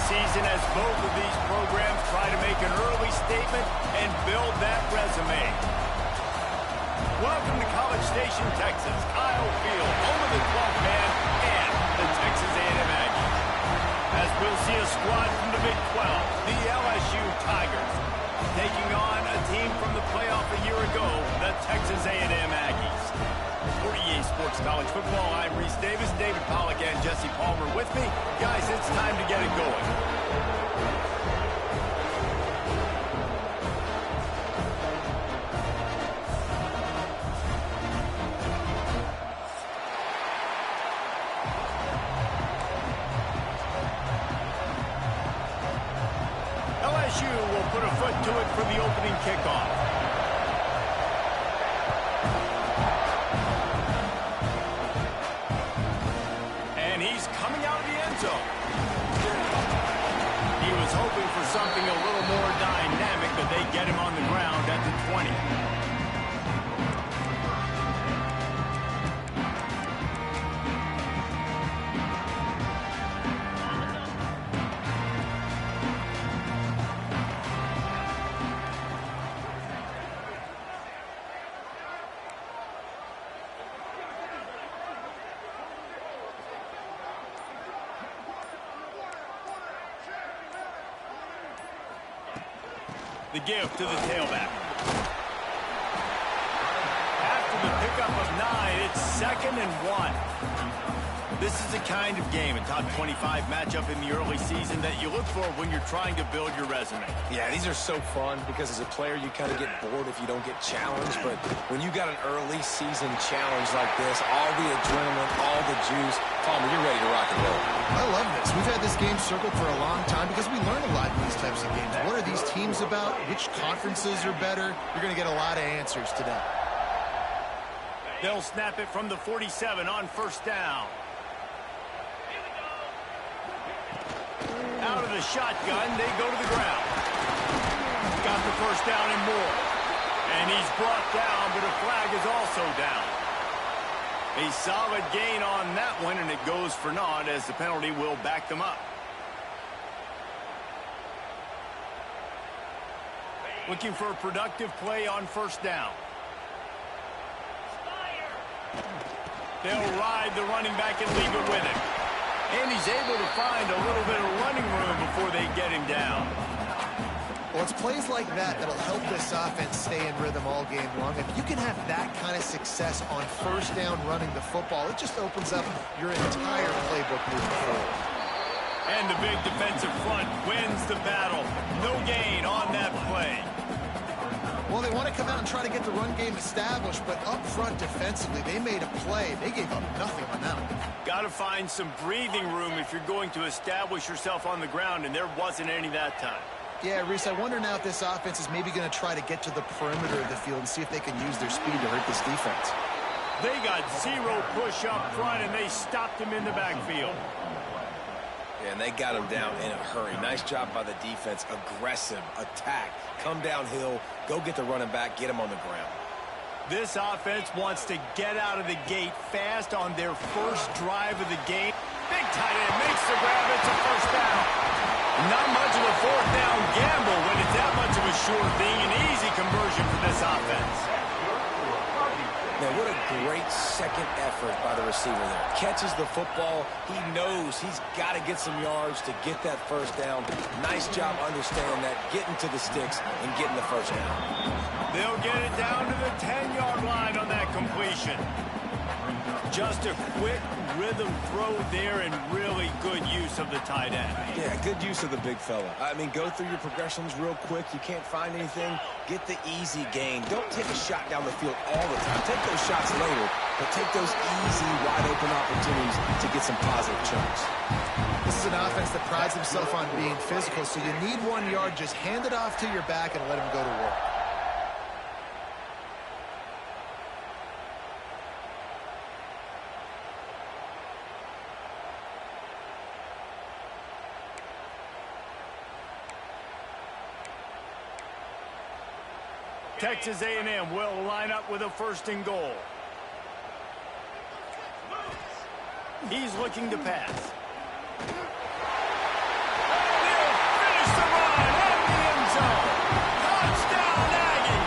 Season as both of these programs try to make an early statement and build that resume. Welcome to College Station, Texas, Kyle Field, home of the 12th man and the Texas A&M Aggies. As we'll see a squad from the Big 12, the LSU Tigers, taking on a team from the playoff a year ago, the Texas A&M Aggies. 48 Sports College Football, I'm Reese Davis, David Pollack, and Jesse Palmer with me. Guys, it's time to get it going. LSU will put a foot to it for the opening kickoff. He was hoping for something a little more dynamic, but they get him on the ground at the 20. The give to the tailback. After the pickup of 9, it's 2nd and 1. This is the kind of game, a top 25 matchup in the early season that you look for when you're trying to build your resume. Yeah, these are so fun because as a player, you kind of get bored if you don't get challenged. But when you got an early season challenge like this, all the adrenaline, all the juice, Palmer, you're ready to rock and roll. I love this. We've had this game circled for a long time because we learn a lot in these types of games. What are these teams about? Which conferences are better? You're going to get a lot of answers today. They'll snap it from the 47 on 1st down. Out of the shotgun, they go to the ground. Got the 1st down and more. And he's brought down, but a flag is also down. A solid gain on that one, and it goes for naught as the penalty will back them up. Looking for a productive play on 1st down. They'll ride the running back and leave it with him. And he's able to find a little bit of running room before they get him down. Well, it's plays like that that'll help this offense stay in rhythm all game long. If you can have that kind of success on 1st down running the football, it just opens up your entire playbook moving forward. And the big defensive front wins the battle. No gain on that play. Well, they want to come out and try to get the run game established, but up front defensively, they made a play. They gave up nothing on that one. Got to find some breathing room if you're going to establish yourself on the ground, and there wasn't any that time. Yeah, Reese, I wonder now if this offense is maybe going to try to get to the perimeter of the field and see if they can use their speed to hurt this defense. They got 0 push up front, and they stopped him in the backfield. Yeah, and they got him down in a hurry. Nice job by the defense. Aggressive, attack, come downhill, go get the running back, get him on the ground. This offense wants to get out of the gate fast on their first drive of the game. Big tight end makes the grab. It's a 1st down. Not much of a 4th down gamble when it's that much of a sure thing. An easy conversion for this offense. Man, what a great second effort by the receiver there. Catches the football. He knows he's got to get some yards to get that 1st down. Nice job understanding that, getting to the sticks and getting the 1st down. They'll get it down to the 10-yard line on that completion. Just a quick rhythm throw there and really good use of the tight end. Yeah, good use of the big fella. I mean, go through your progressions real quick. You can't find anything. Get the easy gain. Don't take a shot down the field all the time. Take those shots later, but take those easy, wide-open opportunities to get some positive chunks. This is an offense that prides himself on being physical, so you need 1 yard. Just hand it off to your back and let him go to work. Texas A&M will line up with a 1st and goal. He's looking to pass. He'll finish the run at the end zone. Touchdown, Aggie!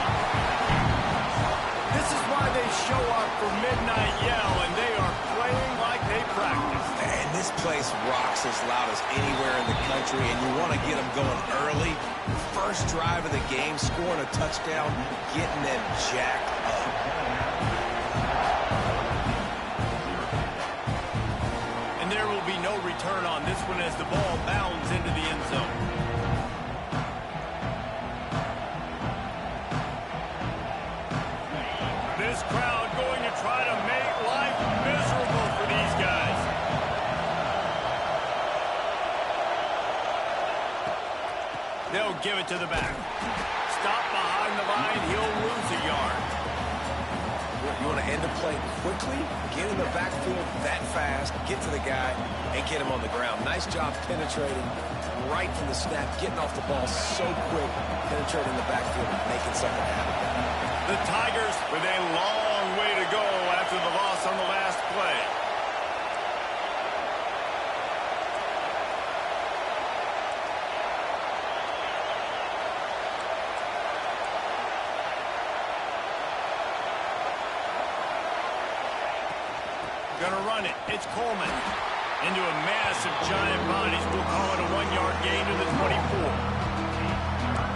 This is why they show up for Midnight Yell, and they are playing like they practice. And this place rocks as loud as anywhere in the country, and you want to get them going early. First drive of the game, scoring a touchdown, getting them jacked up. And there will be no return on this one as the ball bounds into the end zone. This crowd going to try to make life miserable for these guys. They'll give it to the back. Stop behind the line. He'll lose a yard. You want to end the play quickly, get in the backfield that fast, get to the guy, and get him on the ground. Nice job penetrating right from the snap, getting off the ball so quick, penetrating the backfield and making something happen. The Tigers with a long way to go after the loss on the last play. Gonna run it. It's Coleman. Into a mass of giant bodies. We'll call it a 1-yard gain to the 24.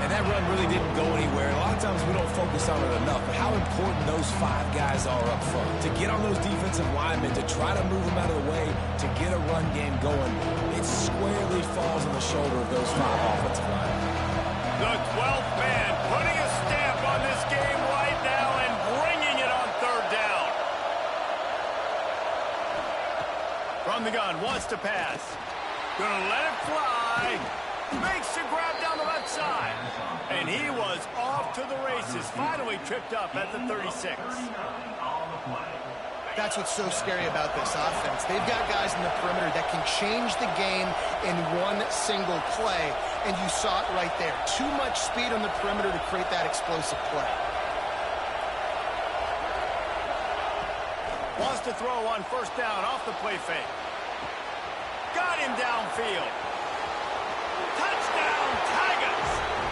And that run really didn't go anywhere. A lot of times we don't focus on it enough, but how important those 5 guys are up front. To get on those defensive linemen, to try to move them out of the way, to get a run game going, it squarely falls on the shoulder of those 5 offensive linemen. The 12th man putting a stamp on this game right now and bringing it on 3rd down. From the gun, wants to pass. Gonna let it fly. Makes the grab down the left side. And he was off to the races. Finally tripped up at the 36. That's what's so scary about this offense. They've got guys in the perimeter that can change the game in one single play. And you saw it right there. Too much speed on the perimeter to create that explosive play. Wants to throw on 1st down off the play fake. Got him downfield. Touchdown, Tigers!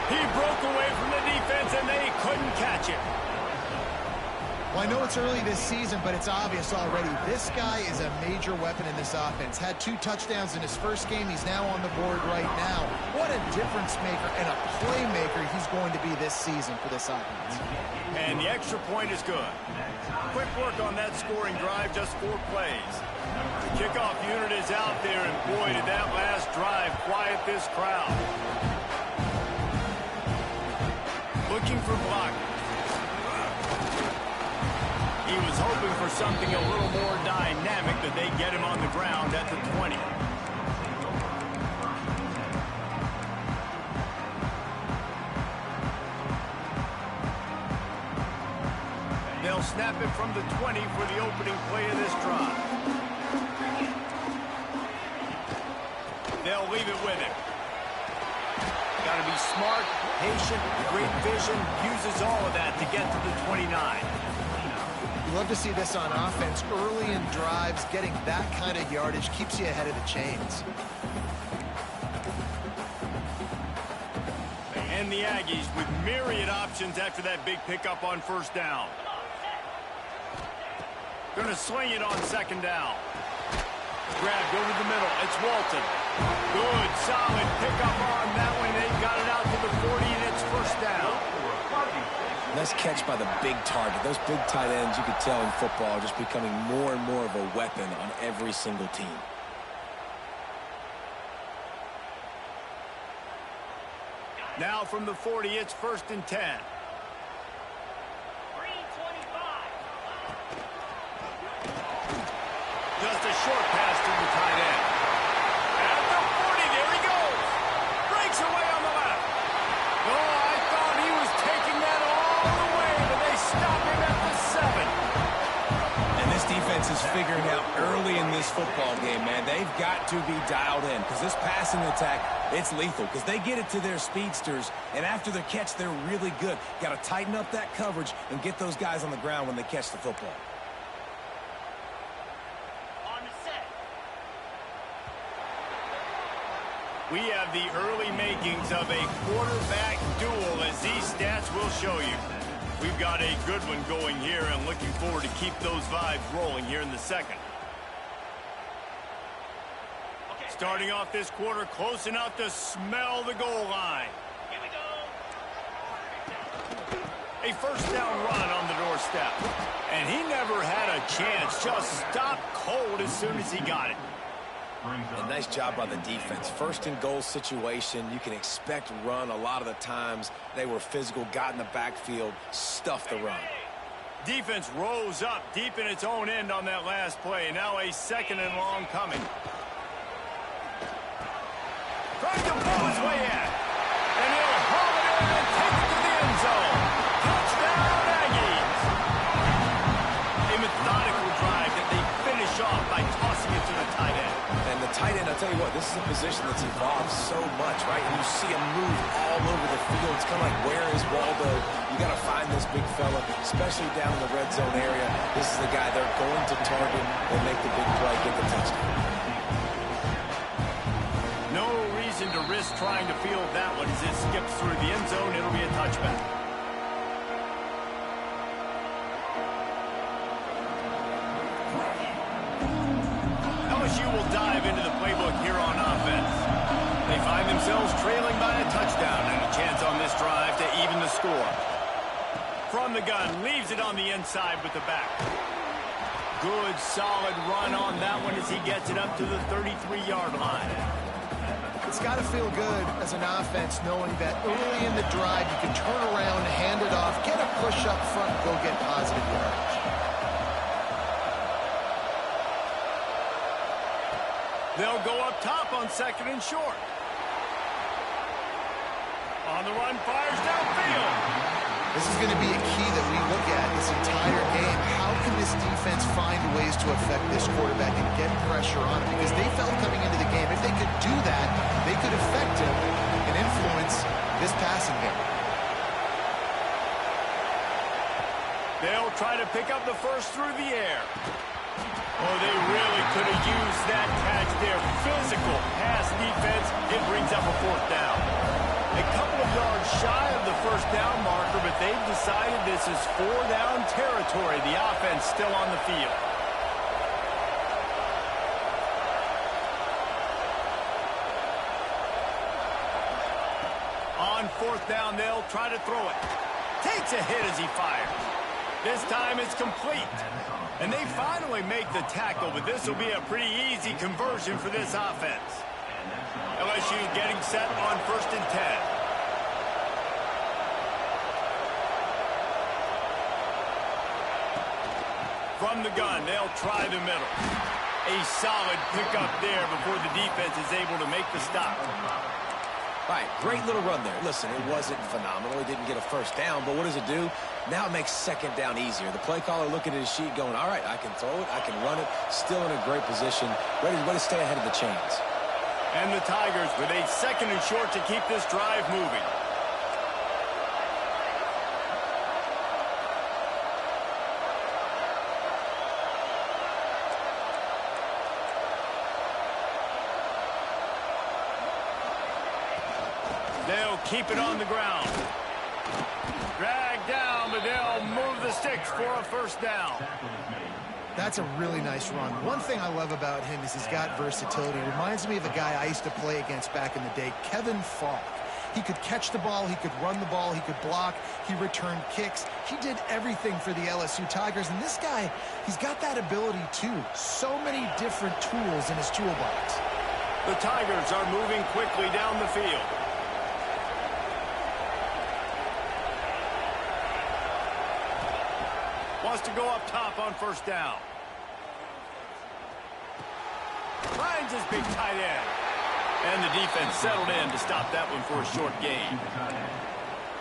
He broke away from the defense and they couldn't catch him. Well, I know it's early this season, but it's obvious already. This guy is a major weapon in this offense. Had 2 touchdowns in his first game. He's now on the board right now. What a difference maker and a playmaker he's going to be this season for this offense. And the extra point is good. Quick work on that scoring drive, just 4 plays. The kickoff unit is out there, and boy, did that last drive quiet this crowd. Looking for blocking. He was hoping for something a little more dynamic, that they get him on the ground at the 20. They'll snap it from the 20 for the opening play of this drive. They'll leave it with him. Got to be smart, patient, great vision, uses all of that to get to the 29. You love to see this on offense. Early in drives, getting that kind of yardage keeps you ahead of the chains. And the Aggies with myriad options after that big pickup on 1st down. Going to sling it on 2nd down. Grabbed over the middle. It's Walton. Good, solid pickup on that one. They've got it out to the 40, and it's 1st down. Nice catch by the big target. Those big tight ends, you could tell in football, are just becoming more and more of a weapon on every single team. Now from the 40, it's 1st and 10. Just a short pass to the tight end. At the 40, there he goes. Breaks away on the left. Oh, I thought he was taking that all the way, but they stop him at the 7. And this defense is figuring out early in this football game, man, they've got to be dialed in because this passing attack, it's lethal because they get it to their speedsters, and after the catch, they're really good. Got to tighten up that coverage and get those guys on the ground when they catch the football. We have the early makings of a quarterback duel, as these stats will show you. We've got a good one going here, and looking forward to keep those vibes rolling here in the second. Starting off this quarter, close enough to smell the goal line. Here we go. A first down run on the doorstep. And he never had a chance, just stopped cold as soon as he got it. A nice job by the defense. First and goal situation, you can expect run a lot of the times. They were physical, got in the backfield, stuffed the run. Defense rose up deep in its own end on that last play. Now a 2nd and long coming. Trying to pull his way in. And he'll haul it in and take it to the end zone. Touchdown, Aggies. A methodical drive that they finish off by tossing it to the tight end. And the tight end, I'll tell you what, this is a position that's evolved so much, right? And you see him move all over the field. It's kind of like, where is Waldo? You got to find this big fella, especially down in the red zone area. This is the guy they're going to target and make the big play, get the touchdown. No reason to risk trying to field that one as it skips through the end zone. It'll be a touchback. LSU will dive into the playbook here on offense. They find themselves trailing by a touchdown and a chance on this drive to even the score. From the gun, leaves it on the inside with the back. Good, solid run on that one as he gets it up to the 33-yard line. It's got to feel good as an offense knowing that early in the drive you can turn around, hand it off, get a push up front, go get positive yardage. They'll go up top on 2nd and short. On the run, fires downfield. This is going to be a key that we look at this entire game. How can this defense find ways to affect this quarterback and get pressure on him? Because they felt coming into the game, if they could do that, they could affect him and influence this passing game. They'll try to pick up the first through the air. Oh, they really could have used that catch there. Physical pass defense. It brings up a 4th down. A couple of yards shy of the first down marker, but they've decided this is 4-down territory. The offense still on the field. On 4th down, they'll try to throw it. Takes a hit as he fires. This time it's complete. And they finally make the tackle, but this will be a pretty easy conversion for this offense. LSU getting set on 1st and 10. From the gun, they'll try the middle. A solid pickup there before the defense is able to make the stop. All right, great little run there. Listen, it wasn't phenomenal. He didn't get a first down, but what does it do? Now it makes 2nd down easier. The play caller looking at his sheet going, all right, I can throw it, I can run it, still in a great position, ready to stay ahead of the chains. And the Tigers with a 2nd and short to keep this drive moving. They'll keep it on the ground. Drag down, but they'll move the sticks for a 1st down. That's a really nice run. One thing I love about him is he's got versatility. Reminds me of a guy I used to play against back in the day, Kevin Falk. He could catch the ball, he could run the ball, he could block, he returned kicks. He did everything for the LSU Tigers, and this guy, he's got that ability too. So many different tools in his toolbox. The Tigers are moving quickly down the field. Wants to go up top on first down. Finds his big tight end. And the defense settled in to stop that one for a short gain.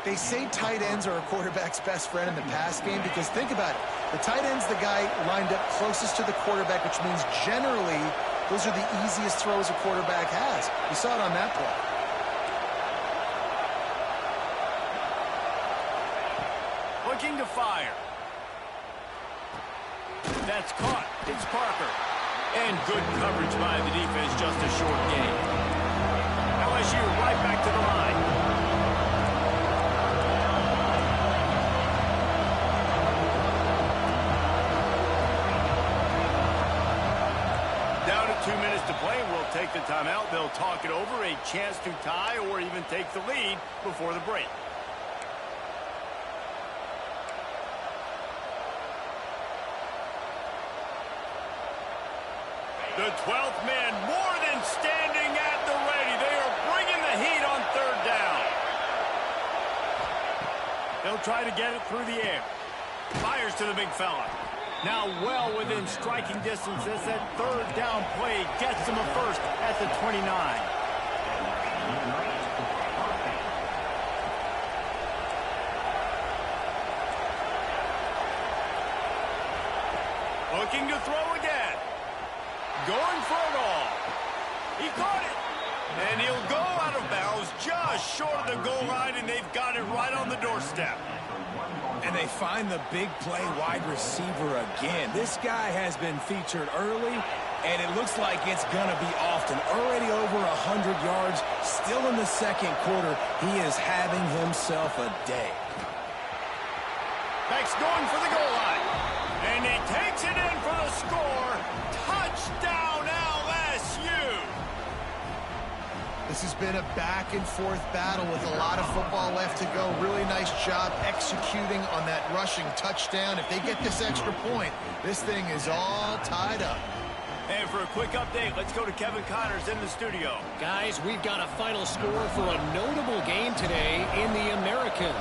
They say tight ends are a quarterback's best friend in the pass game because think about it. The tight end's the guy lined up closest to the quarterback, which means generally those are the easiest throws a quarterback has. We saw it on that play. Looking to fire. That's caught. It's Parker. And good coverage by the defense, just a short gain. LSU right back to the line. Down to 2 minutes to play. We'll take the timeout. They'll talk it over. A chance to tie or even take the lead before the break. The 12th man more than standing at the ready. They are bringing the heat on third down. They'll try to get it through the air. Fires to the big fella. Now well within striking distance as that third down play gets them a first at the 29. Looking to throw again. Going for it all. He caught it. And he'll go out of bounds just short of the goal line, and they've got it right on the doorstep. And they find the big play wide receiver again. This guy has been featured early, and it looks like it's going to be often. Already over 100 yards, still in the second quarter. He is having himself a day. Beck's going for the goal line. And he takes it in for the score. Touchdown, LSU! This has been a back-and-forth battle with a lot of football left to go. Really nice job executing on that rushing touchdown. If they get this extra point, this thing is all tied up. And for a quick update, let's go to Kevin Connors in the studio. Guys, we've got a final score for a notable game today in the American.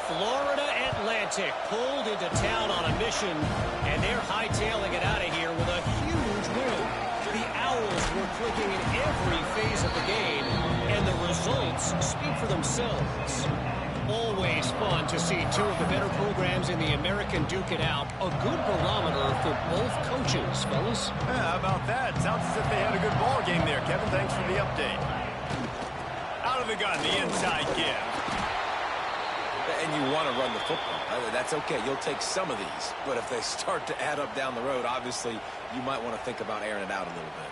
Florida Atlantic pulled into town on a mission, and they're hightailing it out of here with a huge win. The Owls were clicking in every phase of the game, and the results speak for themselves. Always fun to see two of the better programs in the American duke it out. A good barometer for both coaches, fellas. Yeah, how about that? Sounds as if they had a good ball game there, Kevin. Thanks for the update. Out of the gun, the inside give. And you want to run the football. That's okay. You'll take some of these. But if they start to add up down the road, obviously, you might want to think about airing it out a little bit.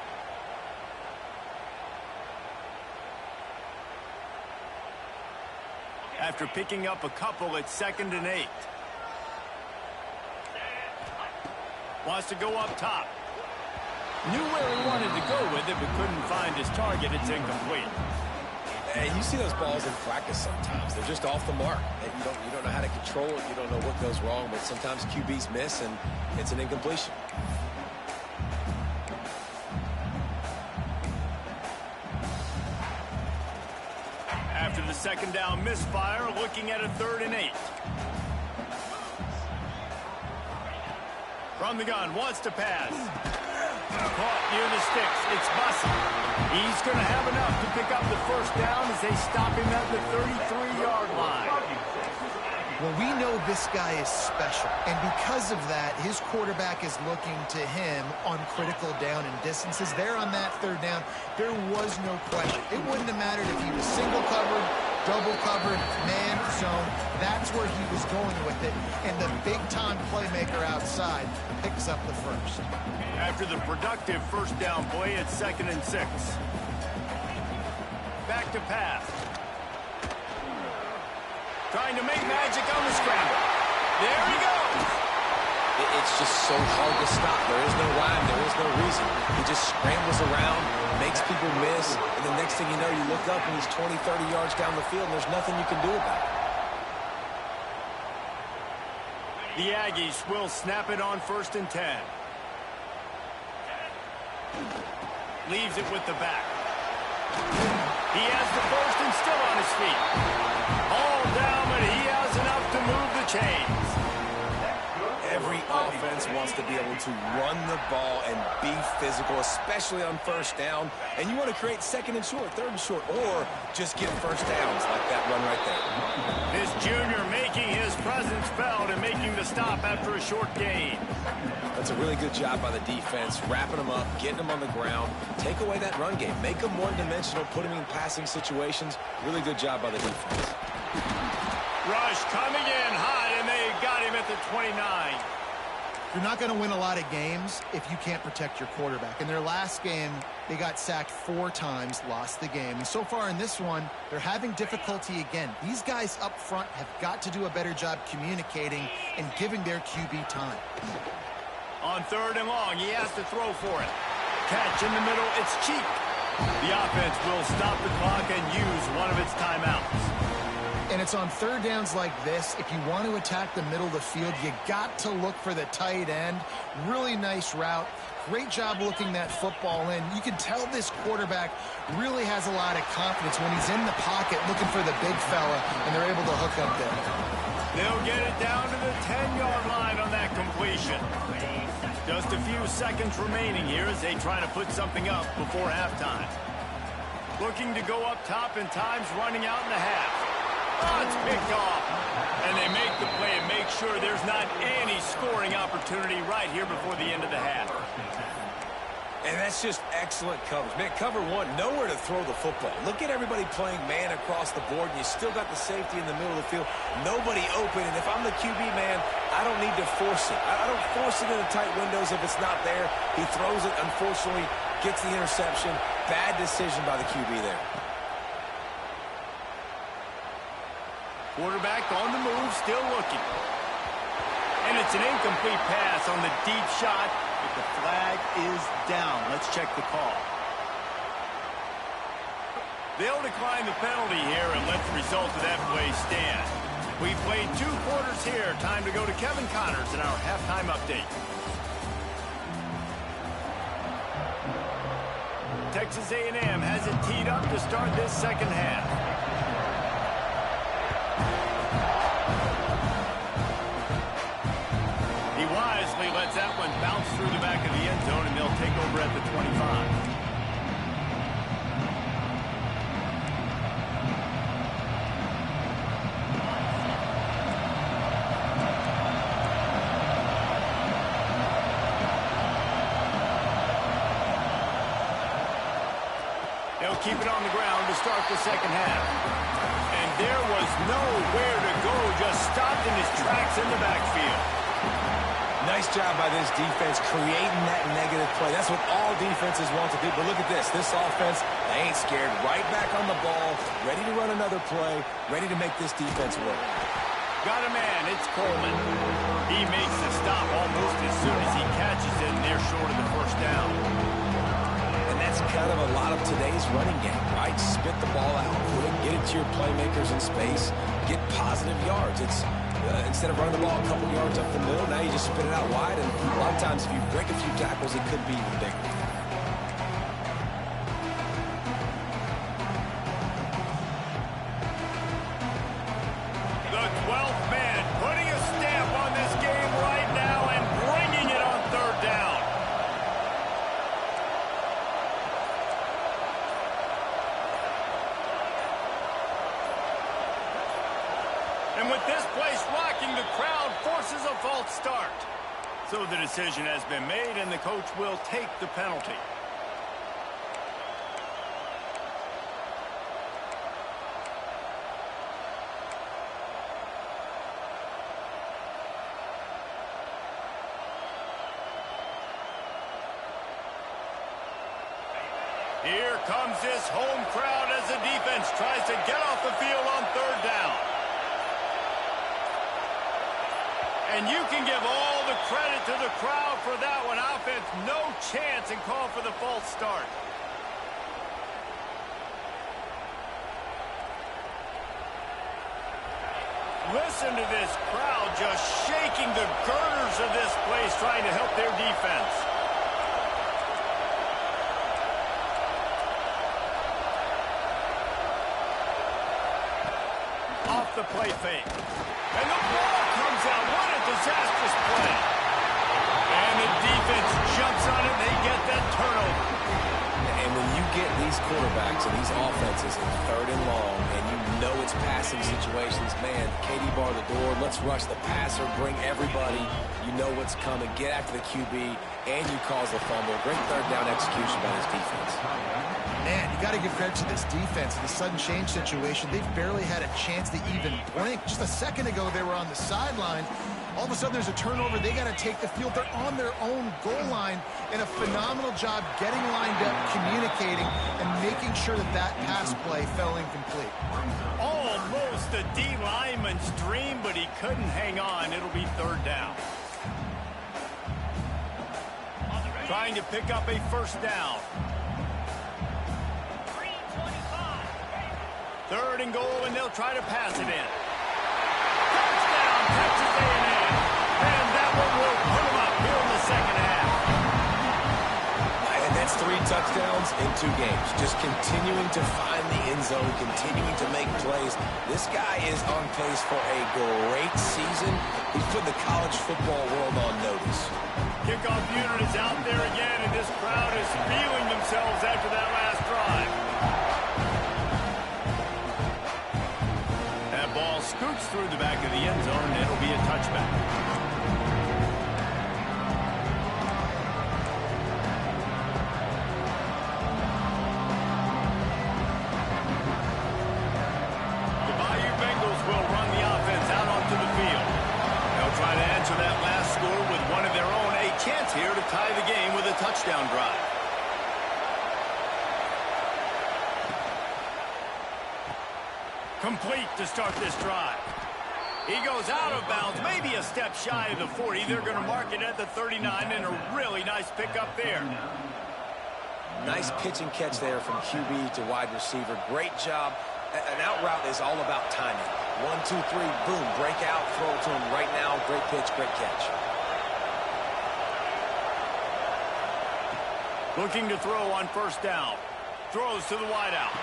After picking up a couple, it's 2nd and 8. Wants to go up top. Knew where he wanted to go with it, but couldn't find his target. It's incomplete. Hey, you see those balls in practice sometimes. They're just off the mark. You don't know how to control it. You don't know what goes wrong, but sometimes QBs miss, and it's an incompletion. After the second down misfire, looking at a 3rd and 8. From the gun, wants to pass. Caught near the sticks. It's Bussey. He's going to have enough to pick up the first down as they stop him at the 33-yard line. Well, we know this guy is special, and because of that, his quarterback is looking to him on critical down and distances. There on that 3rd down, there was no question. It wouldn't have mattered if he was single covered, double covered, man zone. That's where he was going with it, and the big-time playmaker outside picks up the first. After the productive first down play, it's 2nd and 6. Back to pass. Trying to make magic on the scramble. There he goes. it's just so hard to stop. There is no rhyme. There is no reason. He just scrambles around, makes people miss, and the next thing you know, you look up and he's 20, 30 yards down the field, and there's nothing you can do about it. The Aggies will snap it on 1st and 10. Leaves it with the back. He has the first and still on his feet. All down, but he has enough to move the chains. Every offense wants to be able to run the ball and be physical, especially on 1st down. And you want to create 2nd and short, 3rd and short, or just get 1st downs like that run right there. This junior making his presence felt and making the stop after a short gain. That's a really good job by the defense, wrapping them up, getting them on the ground. Take away that run game. Make them one-dimensional, put them in passing situations. Really good job by the defense. Rush coming in hot, and they got him at the 29. You're not going to win a lot of games if you can't protect your quarterback. In their last game, they got sacked 4 times, lost the game. And so far in this one, they're having difficulty again. These guys up front have got to do a better job communicating and giving their QB time. On 3rd and long, he has to throw for it. Catch in the middle, it's cheap. The offense will stop the clock and use one of its timeouts. And it's on 3rd downs like this. If you want to attack the middle of the field, you got to look for the tight end. Really nice route. Great job looking that football in. You can tell this quarterback really has a lot of confidence when he's in the pocket looking for the big fella, and they're able to hook up there. They'll get it down to the 10-yard line on that completion. Just a few seconds remaining here as they try to put something up before halftime. Looking to go up top, and time's running out in the half. Oh, it's picked off. And they make the play and make sure there's not any scoring opportunity right here before the end of the half. And that's just excellent coverage. Man, cover 1, nowhere to throw the football. Look at everybody playing man across the board, and you still got the safety in the middle of the field. Nobody open, and if I'm the QB, man, I don't need to force it. I don't force it in the tight windows if it's not there. He throws it, unfortunately, gets the interception. Bad decision by the QB there. Quarterback on the move, still looking. And it's an incomplete pass on the deep shot, but the flag is down. Let's check the call. They'll decline the penalty here and let the result of that play stand. We played 2 quarters here. Time to go to Kevin Connors in our halftime update. Texas A&M has it teed up to start this second half. He wisely lets that one bounce through the back of the end zone, and they'll take over at the 25. They'll keep it on the ground to start the second half. And there was nowhere to go, just stopped in his tracks in the backfield. Nice job by this defense creating that negative play. That's what all defenses want to do. But look at this. This offense, they ain't scared. Right back on the ball, ready to run another play, ready to make this defense work. Got a man. It's Coleman. He makes the stop almost as soon as he catches it, and they're short of the first down. And that's kind of a lot of today's running game, right? Spit the ball out, get it to your playmakers in space, get positive yards. It's instead of running the ball a couple yards up the middle, now you just spit it out wide, and a lot of times if you break a few tackles, it could be even bigger. The 12th man putting a stamp on this game right now and bringing it on third down. And with this place rocking, the crowd forces a false start. So the decision has been made, and the coach will take the penalty. Here comes this home crowd as the defense tries to get off the field on third down. And you can give all the credit to the crowd for that one. Offense, no chance, and call for the false start. Listen to this crowd just shaking the girders of this place, trying to help their defense. Off the play fake. And the ball comes out. What a disastrous play. And the defense jumps on it. They get that turnover. And when you get these quarterbacks and these offenses in 3rd and long, and you know it's passing situations, man, KD bar the door, let's rush the passer, bring everybody. You know what's coming. Get after the QB, and you cause the fumble. Great 3rd down execution by this defense. Man, you got to give credit to this defense. In the sudden change situation, they've barely had a chance to even blink. Just a second ago, they were on the sideline. All of a sudden, there's a turnover. They got to take the field. They're on their own goal line, and a phenomenal job getting lined up, communicating, and making sure that that pass play fell incomplete. Almost a D lineman's dream, but he couldn't hang on. It'll be 3rd down. Trying to pick up a 1st down. 3rd and goal, and they'll try to pass it in. Touchdown, Texas A&M. And that one will put them up here in the 2nd half. And that's 3 touchdowns in 2 games. Just continuing to find the end zone, continuing to make plays. This guy is on pace for a great season. He's put the college football world on notice. Kickoff unit is out there again, and this crowd is feeling themselves after that last drive. That ball scoots through the back of the end zone, and it'll be a touchback. The Bayou Bengals will run the offense out onto the field. They'll try to answer that last score with one of their own. A chance here to tie the game with a touchdown drive. Complete to start this drive. He goes out of bounds, maybe a step shy of the 40. They're going to mark it at the 39, and a really nice pickup there. Nice pitch and catch there from QB to wide receiver. Great job. An out route is all about timing. 1, 2, 3, boom, break out, throw it to him right now. Great pitch, great catch. Looking to throw on 1st down. Throws to the wideout.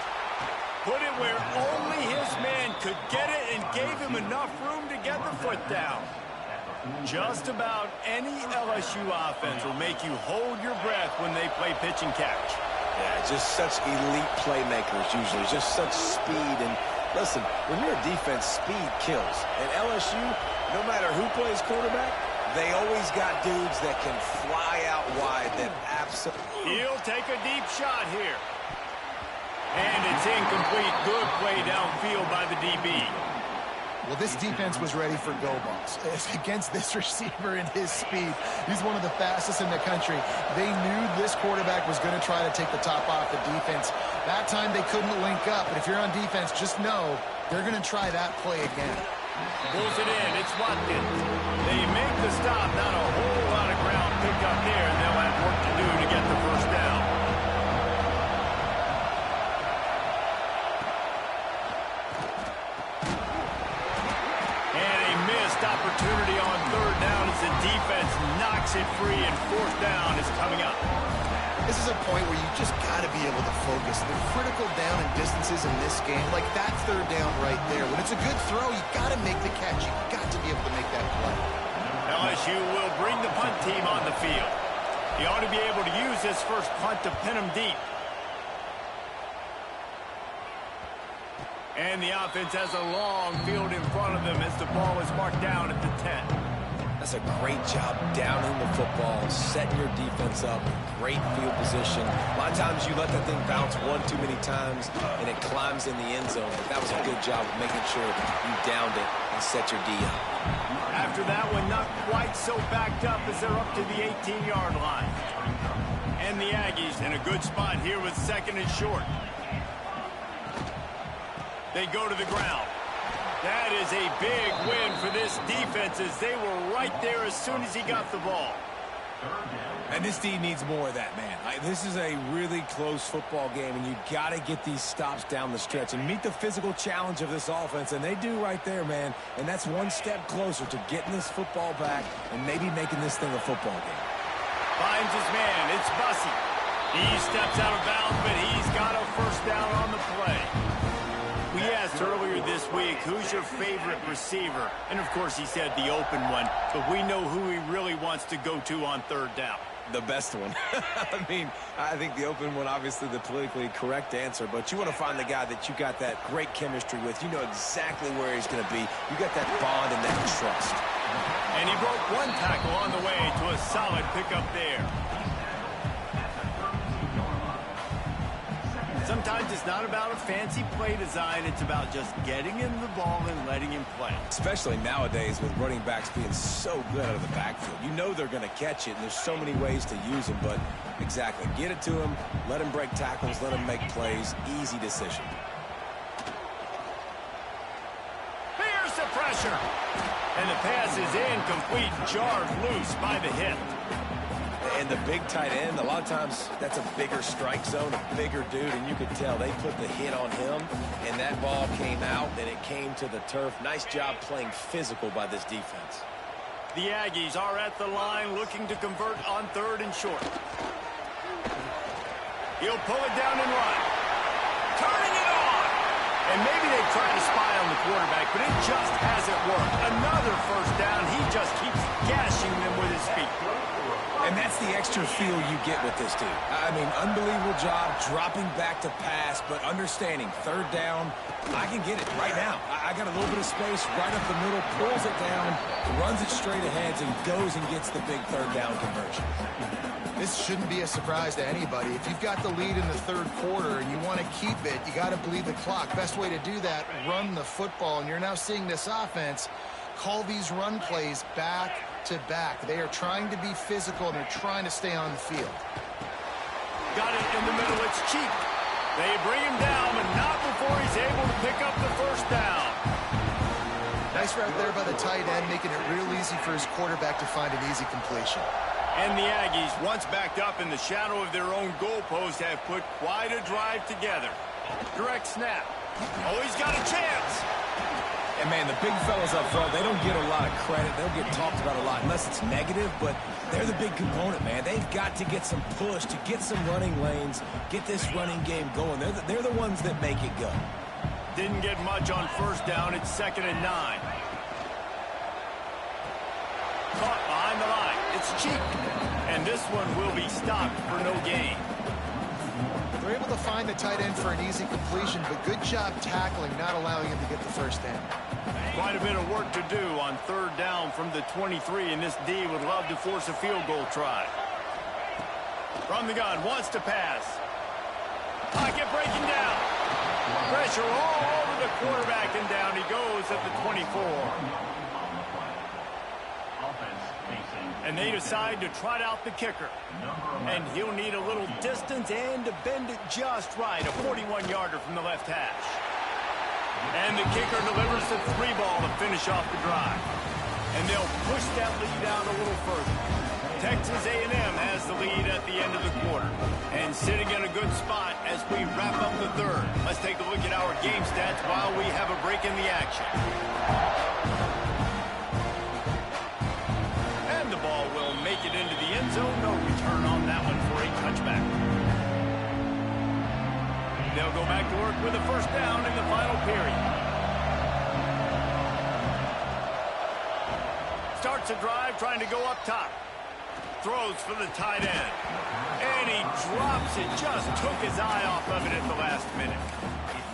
Put it where only his man could get it and gave him enough room to get the foot down. Just about any LSU offense will make you hold your breath when they play pitch and catch. Yeah, just such elite playmakers usually. Just such speed. And listen, when you're a defense, speed kills. And LSU, no matter who plays quarterback, they always got dudes that can fly out wide that absolutely... He'll take a deep shot here. And it's incomplete. Good play downfield by the DB. Well, this defense was ready for go balls. Against this receiver and his speed, he's one of the fastest in the country. They knew this quarterback was going to try to take the top off the defense. That time they couldn't link up, but if you're on defense, just know they're going to try that play again. Pulls it in. It's Watkins. They make the stop. Not a whole lot of ground picked up there, and they'll have work to do to get the 1st down. Opportunity on 3rd down as the defense knocks it free, and 4th down is coming up. This is a point where you just got to be able to focus. The critical down and distances in this game, like that 3rd down right there. When it's a good throw, you got to make the catch. You got to be able to make that play. LSU will bring the punt team on the field. He ought to be able to use this first punt to pin him deep. And the offense has a long field in front of them as the ball is marked down at the 10. That's a great job downing the football, setting your defense up, great field position. A lot of times you let that thing bounce one too many times, and it climbs in the end zone. But that was a good job of making sure you downed it and set your D up. After that one, not quite so backed up as they're up to the 18-yard line. And the Aggies in a good spot here with 2nd and short. They go to the ground. That is a big win for this defense as they were right there as soon as he got the ball. And this D needs more of that, man. This is a really close football game, and you got to get these stops down the stretch and meet the physical challenge of this offense, and they do right there, man. And that's one step closer to getting this football back and maybe making this thing a football game. Finds his man. It's Bussey. He steps out of bounds, but he's got a first down on the play. We asked earlier this week, who's your favorite receiver? And, of course, he said the open one, but we know who he really wants to go to on third down. The best one. I mean, I think the open one, obviously the politically correct answer, but you want to find the guy that you got that great chemistry with. You know exactly where he's going to be. You got that bond and that trust. And he broke one tackle on the way to a solid pickup there. Sometimes it's not about a fancy play design. It's about just getting him the ball and letting him play. Especially nowadays with running backs being so good out of the backfield. You know they're going to catch it, and there's so many ways to use them. But exactly, get it to him, let him break tackles, let him make plays. Easy decision. Here's the pressure. And the pass is incomplete, jarred loose by the hit. And the big tight end, a lot of times that's a bigger strike zone, a bigger dude, and you could tell they put the hit on him, and that ball came out, and it came to the turf. Nice job playing physical by this defense. The Aggies are at the line looking to convert on third and short. He'll pull it down and run. Turning it on! And maybe they try to spy on the quarterback, but it just hasn't worked. Another first down. He just keeps gashing them with his feet. And that's the extra feel you get with this dude. I mean, unbelievable job dropping back to pass, but understanding third down, I can get it right now. I got a little bit of space right up the middle, pulls it down, runs it straight ahead, and goes and gets the big third down conversion. This shouldn't be a surprise to anybody. If you've got the lead in the third quarter and you want to keep it, you got to bleed the clock. Best way to do that, run the football. And you're now seeing this offense call these run plays back to back. They are trying to be physical, and they're trying to stay on the field. Got it in the middle. It's cheap. They bring him down, but not before he's able to pick up the first down. Nice route there by the tight end, making it real easy for his quarterback to find an easy completion. And the Aggies, once backed up in the shadow of their own goalpost, have put quite a drive together. Direct snap. Oh, he's got a chance. And, man, the big fellas up front, they don't get a lot of credit. They'll get talked about a lot unless it's negative, but they're the big component, man. They've got to get some push, to get some running lanes, get this running game going. They're the ones that make it go. Didn't get much on first down. It's 2nd and 9. Caught behind the line. It's cheap. And this one will be stopped for no gain. They're able to find the tight end for an easy completion, but good job tackling, not allowing him to get the first down. Quite a bit of work to do on third down from the 23, and this D would love to force a field goal try. From the gun, wants to pass. Pocket breaking down. Pressure all over the quarterback, and down he goes at the 24. And they decide to trot out the kicker. And he'll need a little distance and to bend it just right. A 41-yarder from the left hash. And the kicker delivers the 3-ball to finish off the drive. And they'll push that lead out a little further. Texas A&M has the lead at the end of the quarter. And sitting in a good spot as we wrap up the third. Let's take a look at our game stats while we have a break in the action. And the ball will make it into the end zone. No return on that one for a touchback. They'll go back to work with a first down in the final period. Starts a drive trying to go up top. Throws for the tight end. And he drops it. Just took his eye off of it at the last minute.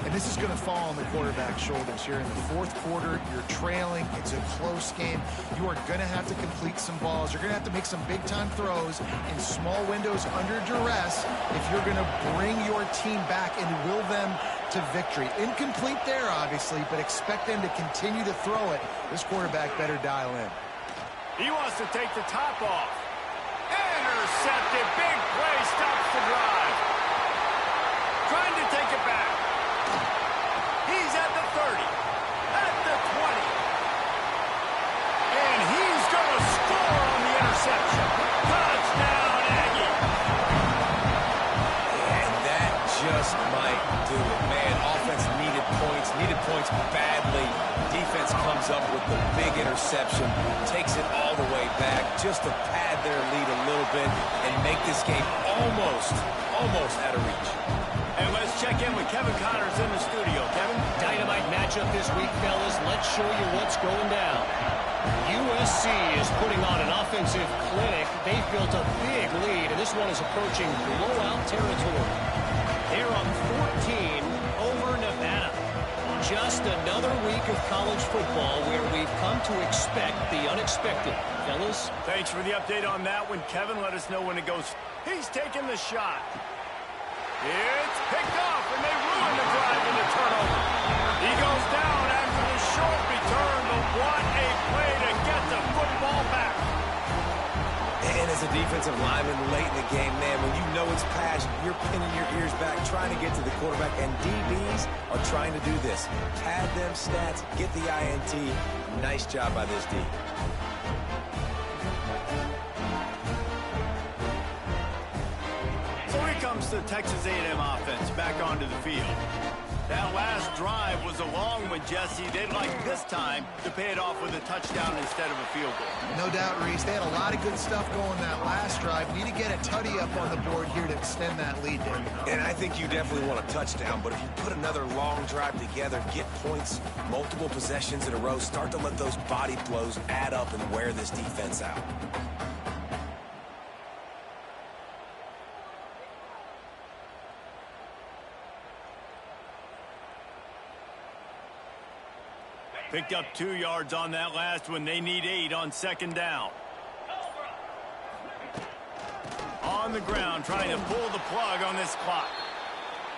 And this is going to fall on the quarterback's shoulders. You're in the fourth quarter. You're trailing. It's a close game. You are going to have to complete some balls. You're going to have to make some big-time throws in small windows under duress if you're going to bring your team back and will them to victory. Incomplete there, obviously, but expect them to continue to throw it. This quarterback better dial in. He wants to take the top off. Intercepted. Big play. Stops the drive. Trying to take it back. He's at the 30. At the points badly. Defense comes up with the big interception, takes it all the way back just to pad their lead a little bit and make this game almost out of reach. And let's check in with Kevin Connors in the studio. Kevin? Dynamite matchup this week, fellas. Let's show you what's going down. USC is putting on an offensive clinic. They've built a big lead, and this one is approaching blowout territory. They're up 14 over Nevada. Just another week of college football where we've come to expect the unexpected. Fellas? Thanks for the update on that one, Kevin. Let us know when it goes. He's taking the shot. It's picked off, and they ruin the drive in the turnover. He goes down after the short return, but what a play to get the football back. And as a defensive lineman late in the game, man, when you know it's passed, you're pinning your ears back, trying to get to the quarterback, and DBs are trying to do this. Pad them stats, get the INT. Nice job by this D. So here comes the Texas A&M offense back onto the field. That last drive was a long one, Jesse. They'd like this time to pay it off with a touchdown instead of a field goal. No doubt, Reese. They had a lot of good stuff going that last drive. Need to get a tutty up on the board here to extend that lead, Dave. And I think you definitely want a touchdown, but if you put another long drive together, get points, multiple possessions in a row, start to let those body blows add up and wear this defense out. Picked up 2 yards on that last one. They need 8 on second down. On the ground, trying to pull the plug on this clock.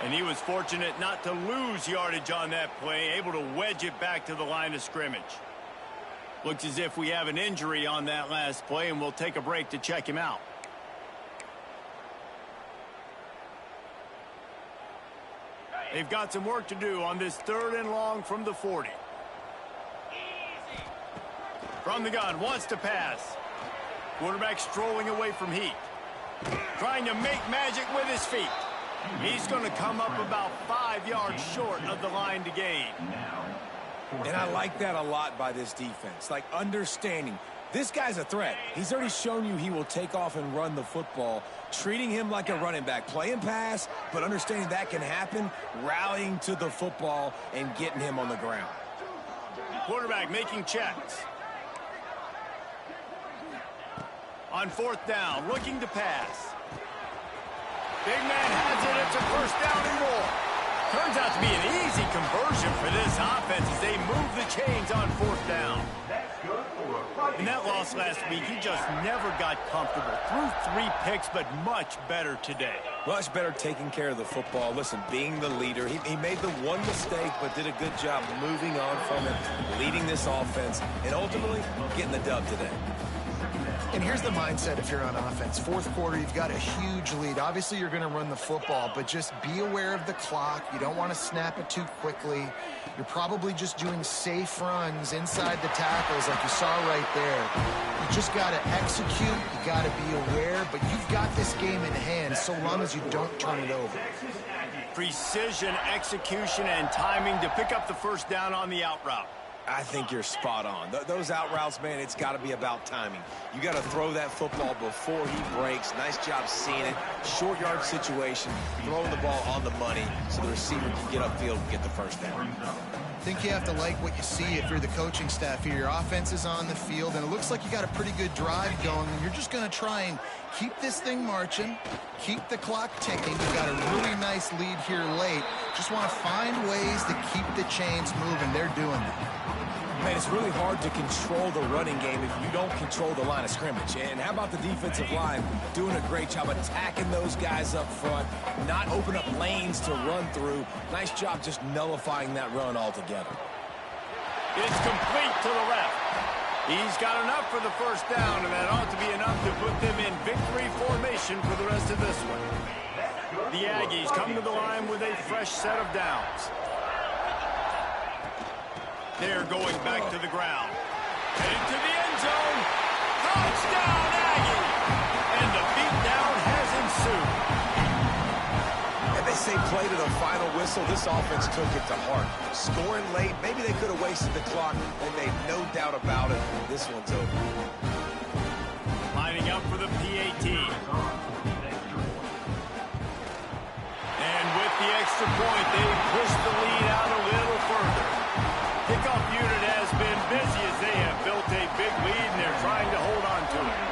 And he was fortunate not to lose yardage on that play, able to wedge it back to the line of scrimmage. Looks as if we have an injury on that last play, and we'll take a break to check him out. They've got some work to do on this 3rd and long from the 40. From the gun, wants to pass. Quarterback strolling away from heat. Trying to make magic with his feet. He's going to come up about 5 yards short of the line to gain. And I like that a lot by this defense. Like, understanding this guy's a threat. He's already shown you he will take off and run the football. Treating him like a running back. Playing pass, but understanding that can happen. Rallying to the football and getting him on the ground. Quarterback making checks. On 4th down, looking to pass. Big man has it. It's a 1st down and more. Turns out to be an easy conversion for this offense as they move the chains on 4th down. In that loss last week, he just never got comfortable. Threw 3 picks, but much better today. Much better taking care of the football. Listen, being the leader, he made the one mistake, but did a good job moving on from it, leading this offense, and ultimately getting the dub today. And here's the mindset if you're on offense. 4th quarter, you've got a huge lead. Obviously, you're going to run the football, but just be aware of the clock. You don't want to snap it too quickly. You're probably just doing safe runs inside the tackles like you saw right there. You just got to execute. You got to be aware, but you've got this game in hand so long as you don't turn it over. Precision, execution, and timing to pick up the 1st down on the out route. I think you're spot on. Those out routes, man, it's got to be about timing. You got to throw that football before he breaks. Nice job seeing it. Short yard situation, throwing the ball on the money so the receiver can get upfield and get the 1st down. I think you have to like what you see if you're the coaching staff here. Your offense is on the field, and it looks like you got a pretty good drive going, and you're just going to try and keep this thing marching, keep the clock ticking. You've got a really nice lead here late. Just want to find ways to keep the chains moving. They're doing that. Man, it's really hard to control the running game if you don't control the line of scrimmage. And how about the defensive line doing a great job attacking those guys up front, not open up lanes to run through. Nice job just nullifying that run altogether. It's complete to the left. He's got enough for the 1st down, and that ought to be enough to put them in victory formation for the rest of this one. The Aggies come to the line with a fresh set of downs. They're going back to the ground. Headed to the end zone. Touchdown, Aggie! And the beatdown has ensued. And they say play to the final whistle, this offense took it to heart. Scoring late, maybe they could have wasted the clock. They made no doubt about it. This one's over. Lining up for the PAT. And with the extra point, they push the lead out a little further. Kickoff unit has been busy as they have built a big lead, and they're trying to hold on to it.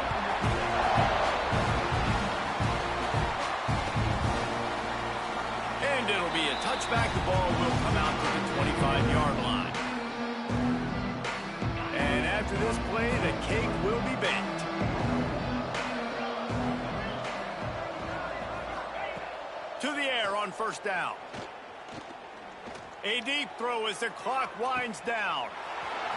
And it'll be a touchback. The ball will come out to the 25-yard line. And after this play, the cake will be baked. To the air on first down. A deep throw as the clock winds down.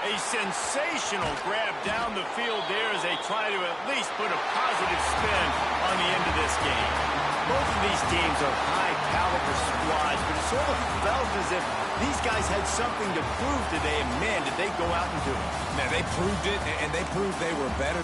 A sensational grab down the field there as they try to at least put a positive spin on the end of this game. Both of these teams are high-caliber squads, but it sort of felt as if these guys had something to prove today, and man, did they go out and do it. Now, they proved it, and they proved they were better.